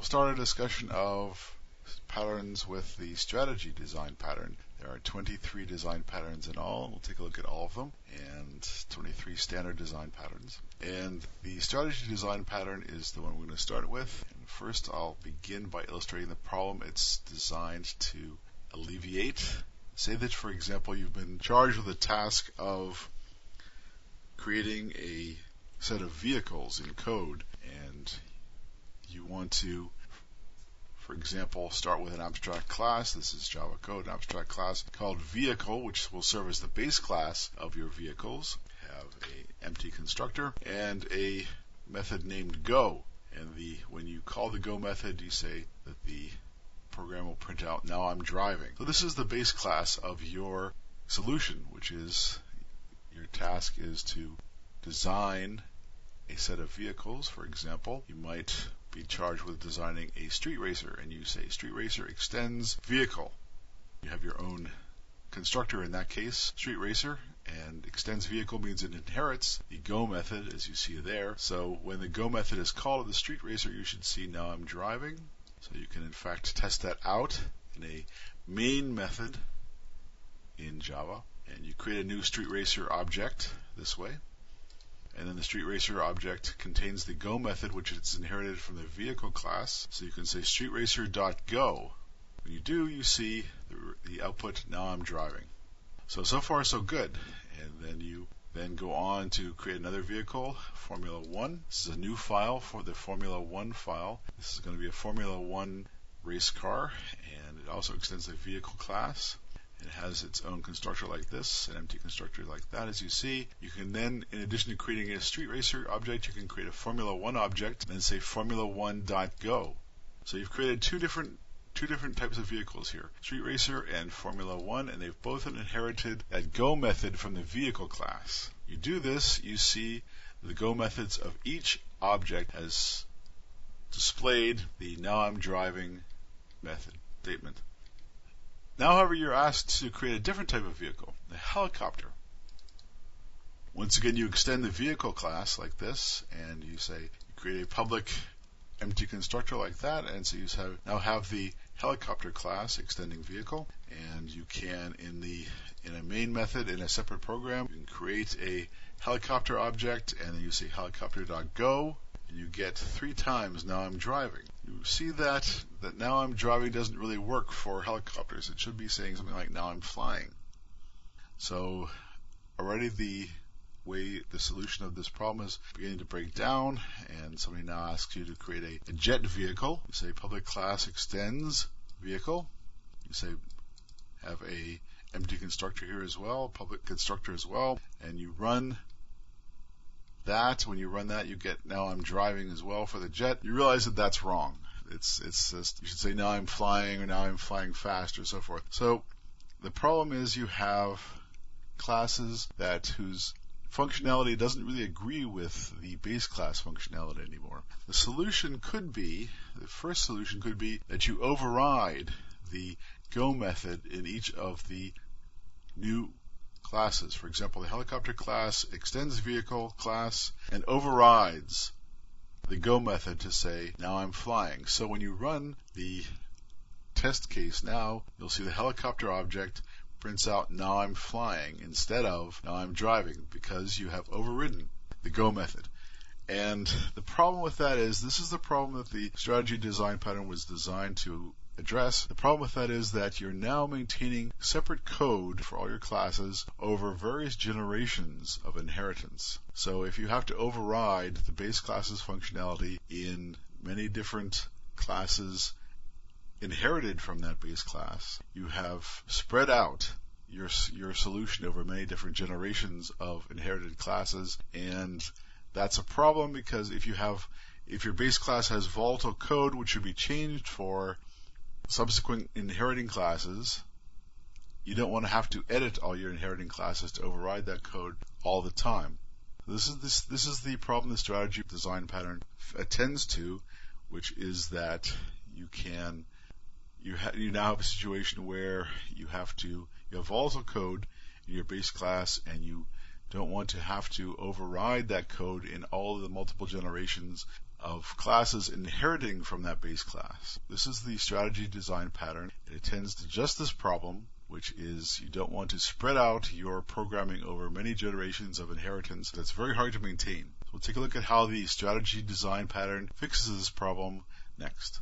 We'll start a discussion of patterns with the strategy design pattern. There are 23 design patterns in all. We'll take a look at all of them, and 23 standard design patterns. And the strategy design pattern is the one we're going to start with. And first, I'll begin by illustrating the problem it's designed to alleviate. Say that, for example, you've been charged with the task of creating a set of vehicles in code, and you want to, for example, start with an abstract class. This is Java code, an abstract class called vehicle, which will serve as the base class of your vehicles. Have an empty constructor and a method named go. And when you call the go method, you say that the program will print out, now I'm driving. So this is the base class of your solution, which is your task is to design a set of vehicles. For example, you might be charged with designing a street racer, and you say street racer extends vehicle. You have your own constructor in that case, street racer, and extends vehicle means it inherits the go method as you see there. So when the go method is called of the street racer, you should see now I'm driving. So you can in fact test that out in a main method in Java, and you create a new street racer object this way. And then the street racer object contains the go method, which is inherited from the vehicle class. So you can say streetracer.go. When you do, you see the output, now I'm driving. So far so good. And then you go on to create another vehicle, Formula 1. This is a new file for the Formula 1 file. This is going to be a Formula 1 race car, and it also extends the vehicle class. It has its own constructor like this, an empty constructor like that, as you see. You can then, in addition to creating a street racer object, you can create a Formula 1 object and then say formula1.go. So you've created two different types of vehicles here, street racer and Formula 1, and they've both inherited that go method from the vehicle class. You do this, you see the go methods of each object has displayed the now I'm driving method statement. Now, however, you're asked to create a different type of vehicle, a helicopter. Once again, you extend the vehicle class like this, and you say you create a public empty constructor like that, and so you now have the helicopter class extending vehicle, and you can in a main method in a separate program, you can create a helicopter object, and then you say helicopter.go, and you get 3 times now I'm driving. You see that now I'm driving doesn't really work for helicopters. It should be saying something like now I'm flying. So already the way the solution of this problem is beginning to break down, and somebody now asks you to create a jet vehicle. You say public class extends vehicle. You say have a empty constructor here as well, public constructor as well, and you run that. When you run that, you get now I'm driving as well for the jet. You realize that that's wrong. It's just, you should say now I'm flying, or now I'm flying fast, or so forth. So the problem is you have classes whose functionality doesn't really agree with the base class functionality anymore. The first solution could be that you override the go method in each of the new classes. For example, the helicopter class extends vehicle class and overrides the go method to say now I'm flying. So when you run the test case now, you'll see the helicopter object prints out now I'm flying instead of now I'm driving, because you have overridden the go method. And the problem with that is, this is the problem that the strategy design pattern was designed to address. The problem with that is that you're now maintaining separate code for all your classes over various generations of inheritance. So if you have to override the base class's functionality in many different classes inherited from that base class, you have spread out your solution over many different generations of inherited classes, and that's a problem, because if your base class has volatile code which should be changed for subsequent inheriting classes, you don't want to have to edit all your inheriting classes to override that code all the time. This is the problem the strategy design pattern attends to, which is that you now have a situation where you have volatile code in your base class, and you don't want to have to override that code in all of the multiple generations of classes inheriting from that base class. This is the strategy design pattern. It attends to just this problem, which is you don't want to spread out your programming over many generations of inheritance. That's very hard to maintain. So we'll take a look at how the strategy design pattern fixes this problem next.